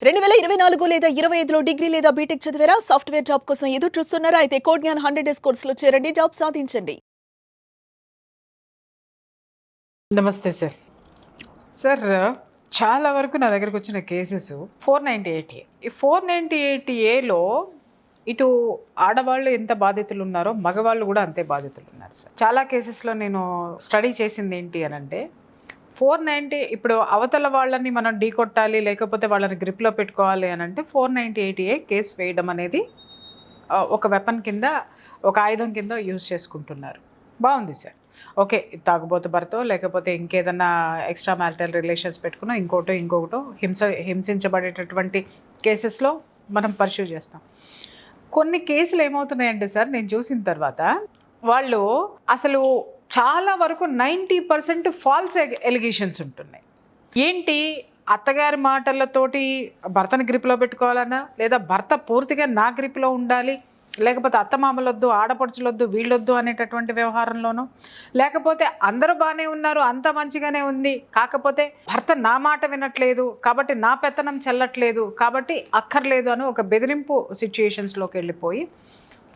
2024 లేదా 25లో డిగ్రీ లేదా బీటెక్ చదివారా? సాఫ్ట్‌వేర్ జాబ్ కోసం ఎదురు చూస్తున్నారా? అయితే కోడ్ జ్ఞాన్ 100 డేస్ కోర్సులో చేరండి. జాబ్ సాధించండి. నమస్తే సార్. సార్ చాలా వరకు నా దగ్గరకు వచ్చిన కేసెస్ 498 ఈ 498లో ఇటు ఆడవాళ్ళు ఎంత బాధితులు ఉన్నారో మగవాళ్ళు కూడా అంతే బాధితులు ఉన్నారు సార్. చాలా కేసెస్లో నేను స్టడీ చేసింది ఏంటి అని అంటే 490 ఇప్పుడు అవతల వాళ్ళని మనం ఢీ కొట్టాలి, లేకపోతే వాళ్ళని గ్రిప్లో పెట్టుకోవాలి అని అంటే 498 కేసు వేయడం అనేది ఒక వెపన్ కింద, ఒక ఆయుధం కింద యూజ్ చేసుకుంటున్నారు. బాగుంది సార్. ఓకే, తాగుబోతు భర్తో లేకపోతే ఇంకేదన్నా ఎక్స్ట్రా మ్యారిటల్ రిలేషన్స్ పెట్టుకున్నా ఇంకొకటో హింసించబడేటటువంటి కేసెస్లో మనం పర్స్యూ చేస్తాం. కొన్ని కేసులు ఏమవుతున్నాయంటే సార్, నేను చూసిన తర్వాత వాళ్ళు అసలు చాలా వరకు 90% ఫాల్స్ ఎలిగేషన్స్ ఉంటున్నాయి. ఏంటి, అత్తగారి మాటలతోటి భర్తని గ్రిప్లో పెట్టుకోవాలన్నా, లేదా భర్త పూర్తిగా నా గ్రిప్లో ఉండాలి, లేకపోతే అత్తమామలొద్దు, ఆడపడుచులొద్దు, వీళ్ళొద్దు అనేటటువంటి వ్యవహారంలోనూ, లేకపోతే అందరూ బాగానే ఉన్నారు, అంత మంచిగానే ఉంది, కాకపోతే భర్త నా మాట వినట్లేదు కాబట్టి నా పెత్తనం చెల్లట్లేదు కాబట్టి అక్కర్లేదు అని ఒక బెదిరింపు సిచ్యుయేషన్స్లోకి వెళ్ళిపోయి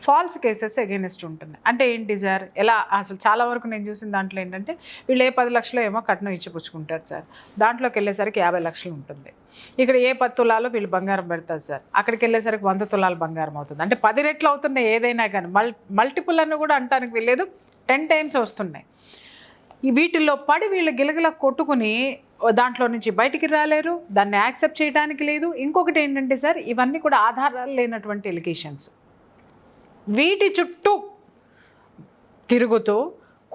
ఫాల్స్ కేసెస్ అగైనెస్ట్ ఉంటున్నాయి. అంటే ఏంటి సార్, ఎలా అసలు చాలా వరకు నేను చూసిన దాంట్లో ఏంటంటే వీళ్ళు 10 లక్షలు ఏమో కట్నం ఇచ్చిపుచ్చుకుంటారు సార్, దాంట్లోకి వెళ్ళేసరికి 50 లక్షలు ఉంటుంది. ఇక్కడ 10 తులాలు వీళ్ళు బంగారం పెడతారు సార్, అక్కడికి వెళ్ళేసరికి 100 తులాలు బంగారం అవుతుంది. అంటే 10 రెట్లు అవుతున్నాయి ఏదైనా కానీ, మల్టిపుల్ అని కూడా అంటానికి వెళ్ళలేదు, 10 టైమ్స్ వస్తున్నాయి. ఈ వీటిల్లో పడి వీళ్ళు గిలగిల కొట్టుకుని దాంట్లో నుంచి బయటికి రాలేరు, దాన్ని యాక్సెప్ట్ చేయడానికి లేదు. ఇంకొకటి ఏంటంటే సార్, ఇవన్నీ కూడా ఆధారాలు లేనటువంటి ఎలిగేషన్స్. వీటి చుట్టూ తిరుగుతూ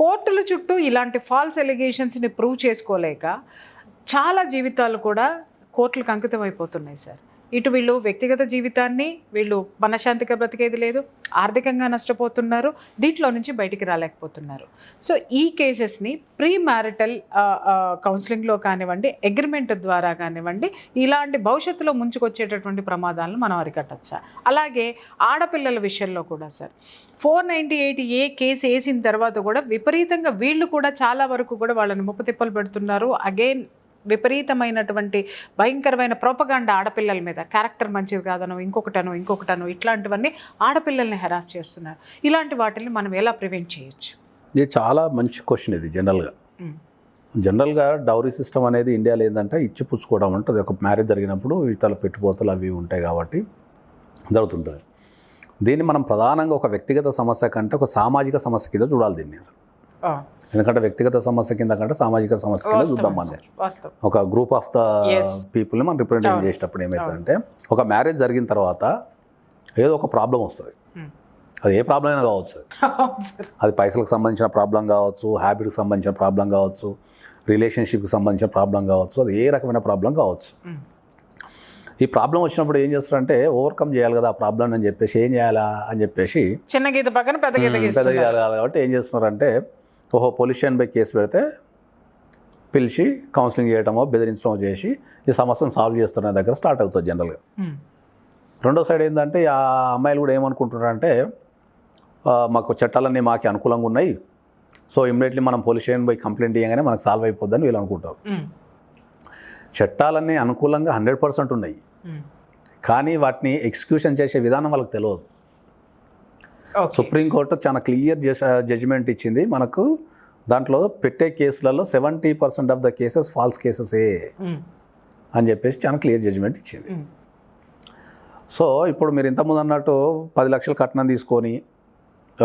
కోర్టుల చుట్టూ ఇలాంటి ఫాల్స్ ఎలిగేషన్స్ని ప్రూవ్ చేసుకోలేక చాలా జీవితాలు కూడా కోర్టులకు అంకితం అయిపోతున్నాయి సార్. ఇటు వీళ్ళు వ్యక్తిగత జీవితాన్ని వీళ్ళు మనశ్శాంతిగా బ్రతికేది లేదు, ఆర్థికంగా నష్టపోతున్నారు, దీంట్లో నుంచి బయటికి రాలేకపోతున్నారు. సో ఈ కేసెస్ని ప్రీ మ్యారిటల్ కౌన్సిలింగ్లో కానివ్వండి, అగ్రిమెంట్ ద్వారా కానివ్వండి, ఇలాంటి భవిష్యత్తులో ముంచుకొచ్చేటటువంటి ప్రమాదాలను మనం అరికట్టచ్చా. అలాగే ఆడపిల్లల విషయంలో కూడా సార్ 498 కేసు వేసిన తర్వాత కూడా విపరీతంగా వీళ్ళు కూడా చాలా వరకు కూడా వాళ్ళని ముప్పతిప్పలు పెడుతున్నారు. అగైన్ విపరీతమైనటువంటి భయంకరమైన ప్రోపగాండా ఆడపిల్లల మీద, క్యారెక్టర్ మంచిది కాదనో ఇంకొకటనో ఇట్లాంటివన్నీ ఆడపిల్లల్ని హెరాస్ చేస్తున్నారు. ఇలాంటి వాటిని మనం ఎలా ప్రివెంట్ చేయొచ్చు? ఇది చాలా మంచి క్వశ్చన్. ఇది జనరల్గా డౌరీ సిస్టమ్ అనేది ఇండియాలో ఏంటంటే ఇచ్చి పుచ్చుకోవడం ఉంటుంది. ఒక మ్యారేజ్ జరిగినప్పుడు ఇతర పెట్టుబోతలు అవి ఉంటాయి కాబట్టి జరుగుతుంటుంది. దీన్ని మనం ప్రధానంగా ఒక వ్యక్తిగత సమస్య కంటే ఒక సామాజిక సమస్య కింద చూడాలి దీన్ని అసలు. ఎందుకంటే వ్యక్తిగత సమస్య కింద కంటే సామాజిక సమస్య కింద చూద్దాం. మనం ఒక గ్రూప్ ఆఫ్ ద పీపుల్ని మనం రిప్రజెంట్ చేసేటప్పుడు ఏమవుతుందంటే, ఒక మ్యారేజ్ జరిగిన తర్వాత ఏదో ఒక ప్రాబ్లం వస్తుంది. అది ఏ ప్రాబ్లం అయినా కావచ్చు. అది పైసలకు సంబంధించిన ప్రాబ్లం కావచ్చు, హ్యాబిట్కి సంబంధించిన ప్రాబ్లం కావచ్చు, రిలేషన్షిప్కి సంబంధించిన ప్రాబ్లం కావచ్చు, అది ఏ రకమైన ప్రాబ్లం కావచ్చు. ఈ ప్రాబ్లం వచ్చినప్పుడు ఏం చేస్తారంటే ఓవర్కమ్ చేయాలి కదా ఆ ప్రాబ్లం అని చెప్పేసి, ఏం చేయాలా అని చెప్పేసి చిన్న గీత పక్కన పెద్ద గీత చేయాలి కాబట్టి ఏం చేస్తున్నారంటే, పోలీస్ స్టేషన్ పై కేసు పెడితే పిలిచి కౌన్సిలింగ్ చేయడమో బెదిరించడమో చేసి ఈ సమస్యను సాల్వ్ చేస్తున్న దగ్గర స్టార్ట్ అవుతుంది జనరల్గా. రెండో సైడ్ ఏంటంటే ఆ అమ్మాయిలు కూడా ఏమనుకుంటున్నారంటే, మాకు చట్టాలన్నీ మాకు అనుకూలంగా ఉన్నాయి, సో ఇమ్మీడియట్లీ మనం పోలీస్ స్టేషన్ పోయి కంప్లైంట్ చేయగానే మనకు సాల్వ్ అయిపోద్దని వీళ్ళు అనుకుంటారు. చట్టాలన్నీ అనుకూలంగా 100% ఉన్నాయి, కానీ వాటిని ఎగ్జిక్యూషన్ చేసే విధానం వాళ్ళకి తెలియదు. సుప్రీంకోర్టు చాలా క్లియర్ జడ్జిమెంట్ ఇచ్చింది మనకు. దాంట్లో పెట్టే కేసులలో 70% ఆఫ్ ద కేసెస్ ఫాల్స్ కేసెసే అని చెప్పేసి చాలా క్లియర్ జడ్జిమెంట్ ఇచ్చింది. సో ఇప్పుడు మీరు ఇంతకుముందు అన్నట్టు 10 లక్షలు కట్నం తీసుకొని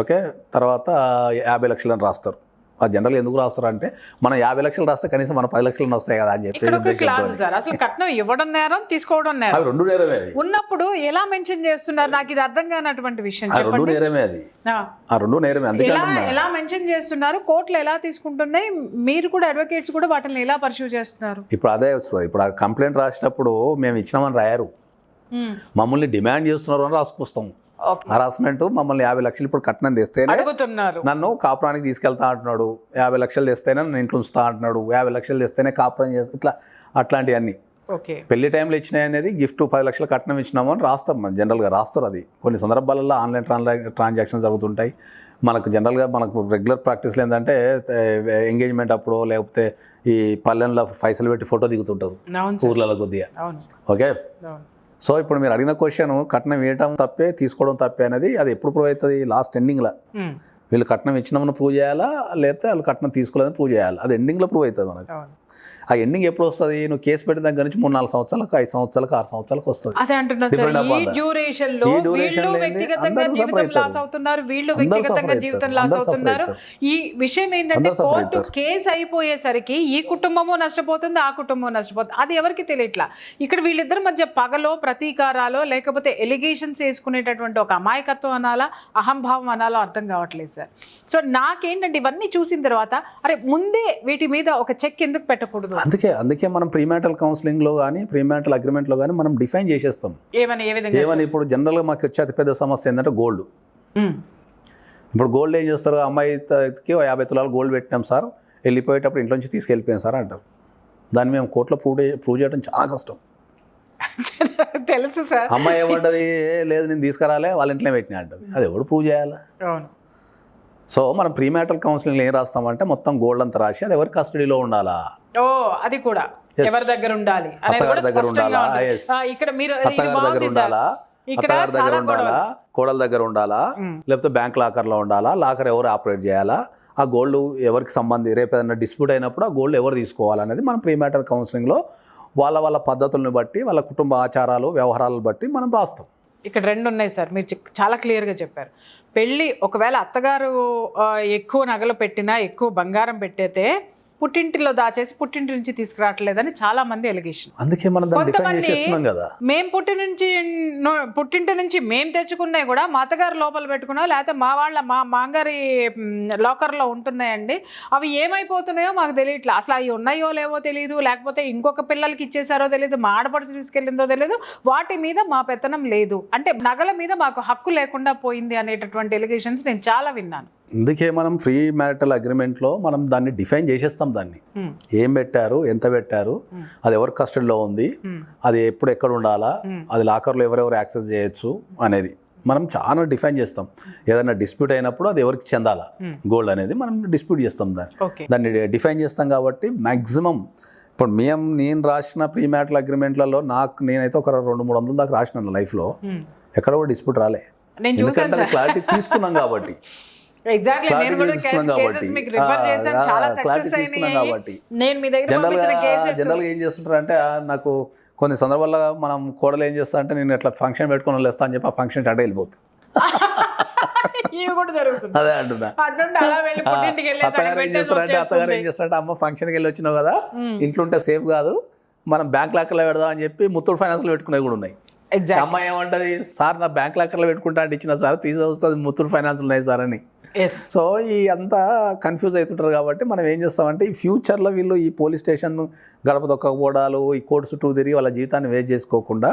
ఓకే తర్వాత 50 లక్షలని రాస్తారు. అది జనరల్ ఎందుకు రాస్తారు అంటే, మనం 50 లక్షలు రాస్తే కనీసం మన 10 లక్షలు వస్తాయి కదా అని చెప్పి. అసలు కట్నం ఇవ్వడం నేరం, తీసుకోవడం నేరం, అవి రెండు నేరమే. ఉన్నప్పుడు ఎలా మెన్షన్ చేస్తున్నారు? నాకు ఇది అర్థం కానటువంటి విషయం. రెండు నేరమే, అది ఆ రెండు నేరమే. అందుకే ఎలా మెన్షన్ చేస్తున్నారు, కోర్టులు ఎలా తీసుకుంటున్నాయి, మీరు కూడా అడ్వకేట్స్ కూడా వాటిని ఎలా పర్స్యూ చేస్తున్నారు? ఇప్పుడు అదే వస్తుంది. ఇప్పుడు ఆ కంప్లైంట్ రాసినప్పుడు మేము ఇచ్చినామని రాయారు, మమ్మల్ని డిమాండ్ చేస్తున్నారు అని రాసుకొస్తాం. హరాస్మెంట్, మమ్మల్ని 50 లక్షలు ఇప్పుడు కట్నం తెస్తేనే నన్ను కాపురానికి తీసుకెళ్తా అంటున్నాడు, 50 లక్షలు తెస్తేనే నన్ను ఇంట్లో ఉంచుతా అంటున్నాడు, 50 లక్షలు తెస్తేనే కాపురం చేస్తా, ఇట్లా అట్లాంటివన్నీ. ఓకే. పెళ్లి టైంలో ఇచ్చినాయి అనేది గిఫ్ట్ 10 లక్షలు కట్నం ఇచ్చినాము అని రాస్తాం, మనం జనరల్గా రాస్తారు. అది కొన్ని సందర్భాలలో ఆన్లైన్ ట్రాన్సాక్షన్స్ జరుగుతుంటాయి. మనకు జనరల్గా మనకు రెగ్యులర్ ప్రాక్టీస్లో ఏంటంటే ఎంగేజ్మెంట్ అప్పుడు లేకపోతే ఈ పల్లెల్లో పైసలు పెట్టి ఫోటో దిగుతుంటారు ఊర్లలో కొద్దిగా. ఓకే. సో ఇప్పుడు మీరు అడిగిన క్వశ్చన్ కట్నం ఇవ్వడం తప్పే తీసుకోవడం తప్పే అనేది అది ఎప్పుడు ప్రూవ్ అవుతుంది? లాస్ట్ ఎండింగ్లో వీళ్ళు కట్నం ఇచ్చినామని ప్రూవ్ చేయాలా, లేకపోతే వాళ్ళు కట్నం తీసుకోలేదని ప్రూవ్ చేయాలి. అది ఎండింగ్లో ప్రూవ్ అవుతుంది మనకు. ఆ ఎండింగ్ ఎప్పుడు వస్తుంది? నువ్వు కేసు పెట్టిన దగ్గర నుంచి 3-4 సంవత్సరాలకు 5 సంవత్సరాలకు 6 సంవత్సరాలకు వస్తుంది. అదే అంటున్నాను సార్, ఈ డ్యూరేషన్లో వీళ్ళు వ్యక్తిగతంగా జీవితం లాస్ అవుతున్నారు, వీళ్ళు వ్యక్తిగతంగా జీవితం లాస్ అవుతున్నారు. ఈ విషయం ఏంటంటే కోర్టు కేసు అయిపోయేసరికి ఈ కుటుంబము నష్టపోతుంది, ఆ కుటుంబం నష్టపోతుంది. అది ఎవరికి తెలియట్లా. ఇక్కడ వీళ్ళిద్దరి మధ్య పగలో ప్రతీకారాలో లేకపోతే ఎలిగేషన్స్ వేసుకునేటటువంటి ఒక అమాయకత్వం అనాలా, అహంభావం అనాలో అర్థం కావట్లేదు సార్. సో నాకేంటంటే ఇవన్నీ చూసిన తర్వాత అరే ముందే వీటి మీద ఒక చెక్ ఎందుకు పెట్టకూడదు? అందుకే మనం ప్రీమ్యాటల్ కౌన్సిలింగ్లో కానీ ప్రీమ్యాటల్ అగ్రిమెంట్లో కానీ మనం డిఫైన్ చేసేస్తాం. ఏమని ఇప్పుడు జనరల్గా మాకు వచ్చే అతిపెద్ద సమస్య ఏంటంటే గోల్డ్. ఇప్పుడు గోల్డ్ ఏం చేస్తారు? అమ్మాయికి 50 తులాలు గోల్డ్ పెట్టినాం సార్, వెళ్ళిపోయేటప్పుడు ఇంట్లో నుంచి తీసుకెళ్ళిపోయాం సార్ అంటారు. దాన్ని మేము కోర్టులో ప్రూవ్ చేయడం చాలా కష్టం. తెలుసు సార్. అమ్మాయి ఏమంటది? లేదు నేను తీసుకురాలే, వాళ్ళ ఇంట్లో పెట్టినా అంటది. అది ఎవడు ప్రూవ్ చేయాలి? సో మనం ప్రీమ్యాటల్ కౌన్సిలింగ్లో ఏం రాస్తామంటే మొత్తం గోల్డ్ అంతా రాసి అది ఎవరి కస్టడీలో ఉండాలా, అది కూడా ఎవరి దగ్గర ఉండాలి, అత్తగారి దగ్గర ఉండాలా, అత్తగారి దగ్గర ఉండాలా, అత్తగారి దగ్గర ఉండాలా, కోడల దగ్గర ఉండాలా, లేకపోతే బ్యాంక్ లాకర్లో ఉండాలా, లాకర్ ఎవరు ఆపరేట్ చేయాలా, ఆ గోల్డ్ ఎవరికి సంబంధి రేపు ఏదైనా డిస్ప్యూట్ అయినప్పుడు ఆ గోల్డ్ ఎవరు తీసుకోవాలనేది మనం ప్రీమ్యాటల్ కౌన్సిలింగ్లో వాళ్ళ పద్ధతులను బట్టి వాళ్ళ కుటుంబ ఆచారాలు వ్యవహారాలను బట్టి మనం రాస్తాం. ఇక్కడ 2 ఉన్నాయి సార్, మీరు చాలా క్లియర్గా చెప్పారు. పెళ్ళి ఒకవేళ అత్తగారు ఎక్కువ నగలు పెట్టినా ఎక్కువ బంగారం పెట్టేతే పుట్టింటిలో దాచేసి పుట్టింటి నుంచి తీసుకురావట్లేదని చాలా మంది ఎలిగేషన్. అందుకే మనం డిఫైన్ చేసేస్తున్నాం కదా. మేము పుట్టింటి నుంచి మేము తెచ్చుకున్నాయి కూడా మా అత్తగారు లోపల పెట్టుకున్నా లేకపోతే మా మాంగారి లాకర్లో ఉంటున్నాయండి, అవి ఏమైపోతున్నాయో మాకు తెలియట్లా. అసలు అవి ఉన్నాయో లేవో తెలియదు, లేకపోతే ఇంకొక పిల్లలకి ఇచ్చేసారో తెలియదు, మా ఆడపడుచు తీసుకెళ్ళిందో తెలియదు, వాటి మీద మా పెత్తనం లేదు, అంటే నగల మీద మాకు హక్కు లేకుండా పోయింది అనేటటువంటి ఎలిగేషన్స్ నేను చాలా విన్నాను. అందుకే మనం ఫ్రీ మ్యారిటల్ అగ్రిమెంట్లో మనం దాన్ని డిఫైన్ చేసేస్తాం. దాన్ని ఏం పెట్టారు, ఎంత పెట్టారు, అది ఎవరి కస్టడీలో ఉంది, అది ఎప్పుడు ఎక్కడ ఉండాలా, అది లాకర్లో ఎవరెవరు యాక్సెస్ చేయొచ్చు అనేది మనం చాలా డిఫైన్ చేస్తాం. ఏదైనా డిస్ప్యూట్ అయినప్పుడు అది ఎవరికి చెందాలా గోల్డ్ అనేది మనం డిస్ప్యూట్ చేస్తాం. దాన్ని డిఫైన్ చేస్తాం కాబట్టి మ్యాక్సిమం ఇప్పుడు నేను రాసిన ప్రీ మ్యారిటల్ అగ్రిమెంట్లలో నేనైతే ఒక 200-300 దాకా రాసిన లైఫ్లో ఎక్కడ కూడా డిస్ప్యూట్ రాలే. ఎందుకంటే అది క్లారిటీ తీసుకున్నాం కాబట్టి. జనరల్గా ఏం చేస్తుంటారు అంటే నాకు కొన్ని సందర్భాల్లో మనం కోడలు ఏం చేస్తా అంటే నేను ఎట్లా ఫంక్షన్ పెట్టుకుని వెళ్ళేస్తా అని చెప్పి ఆ ఫంక్షన్ అటే వెళ్ళిపోతుంది. అదే అంటున్నా. అత్తగారు ఏం చేస్తారంటే అమ్మ ఫంక్షన్కి వెళ్ళి వచ్చినావు కదా, ఇంట్లో ఉంటే సేఫ్ కాదు, మనం బ్యాంక్ లాకర్లో పెడదాం అని చెప్పి ముత్తూట్ ఫైనాన్స్లో పెట్టుకునేవి కూడా ఉన్నాయి. అమ్మాయి ఏమంటది? సార్ నా బ్యాంక్ లాకర్లో పెట్టుకుంటా అంటే ఇచ్చిన సార్ తీసుకొస్తుంది ముత్తూట్ ఫైనాన్స్ ఉన్నాయి సార్ అని. సో ఈ అంతా కన్ఫ్యూజ్ అవుతుంటారు కాబట్టి మనం ఏం చేస్తామంటే ఈ ఫ్యూచర్లో వీళ్ళు ఈ పోలీస్ స్టేషన్ గడప తొక్కకపోవడాలు, ఈ కోర్టు చుట్టూ తిరిగి వాళ్ళ జీవితాన్ని వేస్ట్ చేసుకోకుండా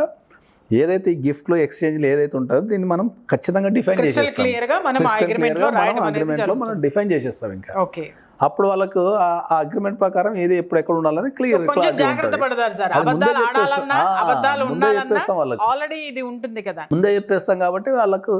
ఏదైతే ఈ గిఫ్ట్లు ఎక్స్చేంజ్లు ఏదైతే ఉంటుందో దీన్ని మనం ఖచ్చితంగా డిఫైన్ చేసేస్తాం. అగ్రిమెంట్లో మనం డిఫైన్ చేసేస్తాం. ఇంకా అప్పుడు వాళ్ళకు ఆ అగ్రిమెంట్ ప్రకారం ఏది ఎప్పుడు ఎక్కడ ఉండాలని క్లియర్ ముందే చెప్పేస్తాం కాబట్టి వాళ్ళకు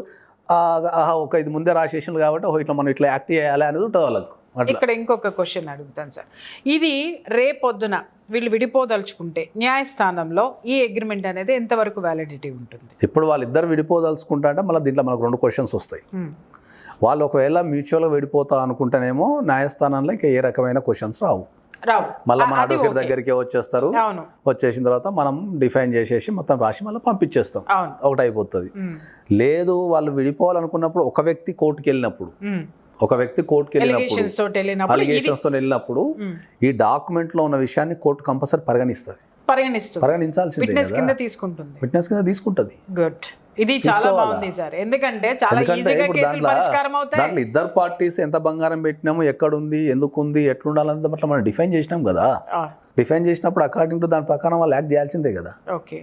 ఒక ఇది ముందే రాసేసాను కాబట్టి ఇట్లా మనం ఇట్లా యాక్ట్ చేయాలి అనేది ఉంటుంది వాళ్ళకు. ఇక్కడ ఇంకొక క్వశ్చన్ అడుగుతాను సార్, ఇది రేపొద్దున వీళ్ళు విడిపోదలుచుకుంటే న్యాయస్థానంలో ఈ అగ్రిమెంట్ అనేది ఎంతవరకు వ్యాలిడిటీ ఉంటుంది? ఇప్పుడు వాళ్ళిద్దరు విడిపోదలుచుకుంటా అంటే మళ్ళీ దీంట్లో మనకు 2 క్వశ్చన్స్ వస్తాయి. వాళ్ళు ఒకవేళ మ్యూచువల్గా విడిపోతా అనుకుంటేనేమో న్యాయస్థానంలో ఇంకా ఏ రకమైన క్వశ్చన్స్ రావు. మళ్ళీ మన అడ్వకేట్ దగ్గరికి వచ్చేస్తారు. వచ్చేసిన తర్వాత మనం డిఫైన్ చేసేసి మొత్తం రాసి మళ్ళీ పంపించేస్తాం, ఒకటి అయిపోతుంది. లేదు వాళ్ళు విడిపోవాలనుకున్నప్పుడు ఒక వ్యక్తి కోర్టుకి వెళ్ళినప్పుడు అలిగేషన్స్ తో వెళ్ళినప్పుడు ఈ డాక్యుమెంట్ లో ఉన్న విషయాన్ని కోర్టు కంపల్సరీ పరిగణించాల్సిందే, విట్నెస్ కింద తీసుకుంటది. గుడ్, ఇది చాలా బాగుంది సార్. ఎందుకంటే చాలా ఈజీగా కేసులు పరిష్కారం అవుతాయి. దాంట్లో ఇద్దరు పార్టీస్ ఎంత బంగారం పెట్టినాము, ఎక్కడుంది, ఎందుకుంది, ఎట్లుండాలని అట్లా మనం డిఫైన్ చేసినాం కదా. డిఫైన్ చేసినప్పుడు అకార్డింగ్ టు దాని ప్రకారం వాళ్ళు యాక్ట్ చేయాల్సిందే కదా. ఓకే,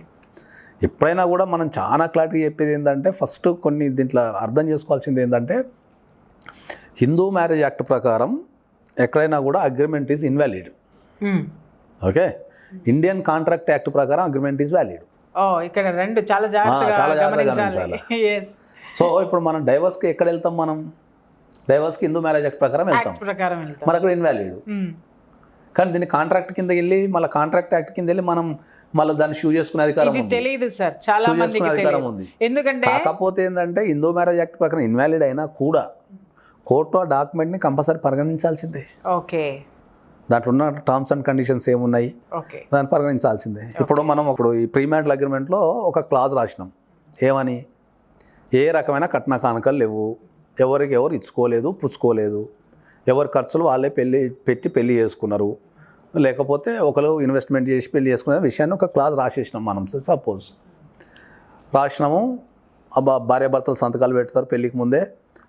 ఎప్పుడైనా కూడా మనం చాలా క్లారిటీ చెప్పేది ఏంటంటే ఫస్ట్ కొన్ని దీంట్లో అర్థం చేసుకోవాల్సింది ఏంటంటే హిందూ మ్యారేజ్ యాక్ట్ ప్రకారం ఎక్కడైనా కూడా agreement is invalid. Okay, Indian contract act ప్రకారం అగ్రిమెంట్ ఈజ్ వ్యాలిడ్. ఇక్కడ రెండు చాలా జాగ్రత్తగా చాలా జాగ్రత్తగా గమనించాలి. Yes. సో ఇప్పుడు మనం డైవర్స్కి ఎక్కడ వెళ్తాం? మనం డైవర్స్కి హిందూ మ్యారేజ్ యాక్ట్ ప్రకారం వెళ్తాం, Act ప్రకారం వెళ్తాం. మరి అక్కడ ఇన్వాలిడ్. కానీ దీన్ని కాంట్రాక్ట్ కింద వెళ్ళి మళ్ళీ కాంట్రాక్ట్ యాక్ట్ కింద వెళ్ళి మనం మళ్ళీ దాన్ని షూ చేసుకునే అధికారం ఇది ఉంది. తెలియదు సార్, చాలా షూ మందికి చేసుకునే అధికారం తెలియదు. ఉంది. ఎందుకంటే కాకపోతే ఏంటంటే హిందూ మ్యారేజ్ యాక్ట్ ప్రకారం ఇన్వాలిడ్ అయినా కూడా కోర్టు ఆ డాక్యుమెంట్ని కంపల్సరీ పరిగణించాల్సిందే. ఓకే దాంట్లో ఉన్న టర్మ్స్ అండ్ కండిషన్స్ ఏమున్నాయి ఓకే దాన్ని పరిగణించాల్సిందే. ఇప్పుడు ఈ ప్రీమ్యారిటల్ అగ్రిమెంట్లో ఒక క్లాజ్ రాసినాం. ఏమని? ఏ రకమైన కట్న కానుకలు లేవు, ఎవరికి ఎవరు ఇచ్చుకోలేదు, పుచ్చుకోలేదు, ఎవరి ఖర్చులు వాళ్ళే పెళ్లి చేసుకున్నారు, లేకపోతే ఒకరు ఇన్వెస్ట్మెంట్ చేసి పెళ్లి చేసుకునే విషయాన్ని ఒక క్లాజ్ రాసేసినాం మనం. సపోజ్ రాసినాము, భార్యాభర్తలు సంతకాలు పెడతారు పెళ్ళికి ముందే,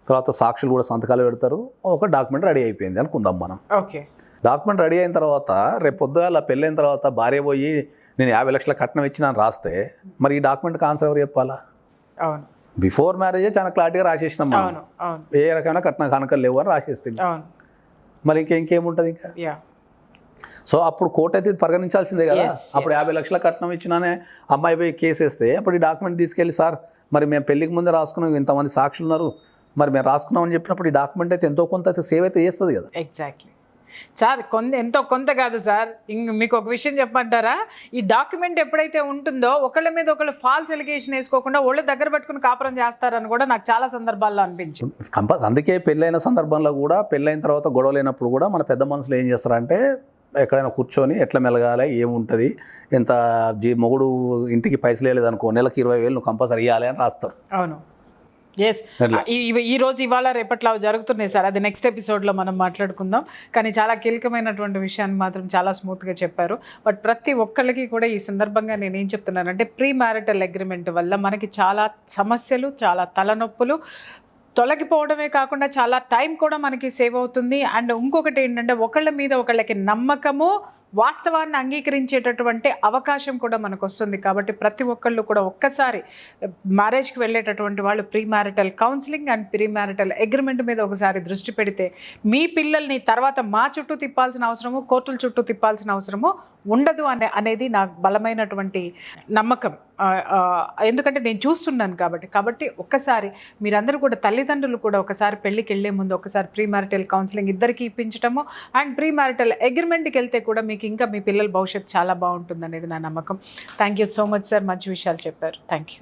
తర్వాత సాక్షులు కూడా సంతకాలు పెడతారు, ఒక డాక్యుమెంట్ రెడీ అయిపోయింది అనుకుందాం మనం. ఓకే డాక్యుమెంట్ రెడీ అయిన తర్వాత రేపు పొద్దుగాల పెళ్ళైన తర్వాత భార్య పోయి నేను 50 లక్షల కట్నం ఇచ్చినాను రాస్తే మరి ఈ డాక్యుమెంట్కి ఆన్సర్ ఎవరు చెప్పాలా? అవును, బిఫోర్ మ్యారేజే చాలా క్లారిటీగా రాసేసినాం మనం. అవును అవును ఏ రకమైన కట్న కానుకలు లేవు అని రాసేస్తే అవును. మరి ఇంకేముంటుంది ఇంకా? యా సో అప్పుడు కోర్టు అయితే ఇది పరిగణించాల్సిందే కదా. Yes, అప్పుడు 50 లక్షల కట్నం ఇచ్చినానే అమ్మాయి పోయి కేసు వేస్తే అప్పుడు ఈ డాక్యుమెంట్ తీసుకెళ్ళి సార్ మరి మేము పెళ్ళికి ముందే రాసుకున్నాం, ఇంతమంది సాక్షులు ఉన్నారు, మరి మేము రాసుకున్నామని చెప్పినప్పుడు ఈ డాక్యుమెంట్ అయితే ఎంతో కొంత అయితే సేవ్ అయితే చేస్తుంది కదా. Exactly sir. ఎంతో కొంత కాదు సార్. మీకు ఒక విషయం చెప్పమంటారా? ఈ డాక్యుమెంట్ ఎప్పుడైతే ఉంటుందో ఒకళ్ళ మీద ఒకళ్ళు ఫాల్స్ ఎలిగేషన్ వేసుకోకుండా ఒళ్ళు దగ్గర పెట్టుకుని కాపురం చేస్తారని కూడా నాకు చాలా సందర్భాల్లో అనిపించింది. అందుకే పెళ్ళైన సందర్భంలో కూడా, పెళ్ళైన తర్వాత గొడవ లేనప్పుడు కూడా మన పెద్ద మనుషులు ఏం చేస్తారంటే ఎక్కడైనా కూర్చొని ఎట్లా మెలగాలి, ఏముంటుంది, ఎంత మొగుడు ఇంటికి పైసలు వేయలేదు అనుకో నెలకు 20,000 నువ్వు కంపల్సరీ ఇవ్వాలి అని రాస్తారు. అవును. ఎస్, ఇవాళ రేపట్లో జరుగుతున్నాయి సార్. అది నెక్స్ట్ ఎపిసోడ్లో మనం మాట్లాడుకుందాం. కానీ చాలా కీలకమైనటువంటి విషయాన్ని మాత్రం చాలా స్మూత్గా చెప్పారు. బట్ ప్రతి ఒక్కళ్ళకి కూడా ఈ సందర్భంగా నేను ఏం చెప్తున్నానంటే ప్రీ మ్యారిటల్ అగ్రిమెంట్ వల్ల మనకి చాలా సమస్యలు, చాలా తలనొప్పులు తొలగిపోవడమే కాకుండా చాలా టైం కూడా మనకి సేవ్ అవుతుంది. అండ్ ఇంకొకటి ఏంటంటే ఒకళ్ళ మీద ఒకళ్ళకి నమ్మకము, వాస్తవాన్ని అంగీకరించేటటువంటి అవకాశం కూడా మనకు వస్తుంది. కాబట్టి ప్రతి ఒక్కళ్ళు కూడా ఒక్కసారి మ్యారేజ్కి వెళ్ళేటటువంటి వాళ్ళు pre marital counselling and pre marital agreement మీద ఒకసారి దృష్టి పెడితే మీ పిల్లల్ని తర్వాత మా చుట్టూ తిప్పాల్సిన అవసరము, కోర్టుల చుట్టూ తిప్పాల్సిన అవసరము ఉండదు అనేది నా బలమైనటువంటి నమ్మకం. ఎందుకంటే నేను చూస్తున్నాను కాబట్టి ఒక్కసారి మీరందరూ కూడా తల్లిదండ్రులు కూడా ఒకసారి పెళ్ళికి వెళ్ళే ముందు ఒకసారి ప్రీ మ్యారిటల్ కౌన్సిలింగ్ ఇద్దరికి ఇప్పించడము అండ్ ప్రీ మ్యారిటల్ అగ్రిమెంట్కి వెళ్తే కూడా మీకు ఇంకా మీ పిల్లల భవిష్యత్తు చాలా బాగుంటుంది అనేది నా నమ్మకం. Thank you so much sir, మంచి విషయాలు చెప్పారు. Thank you.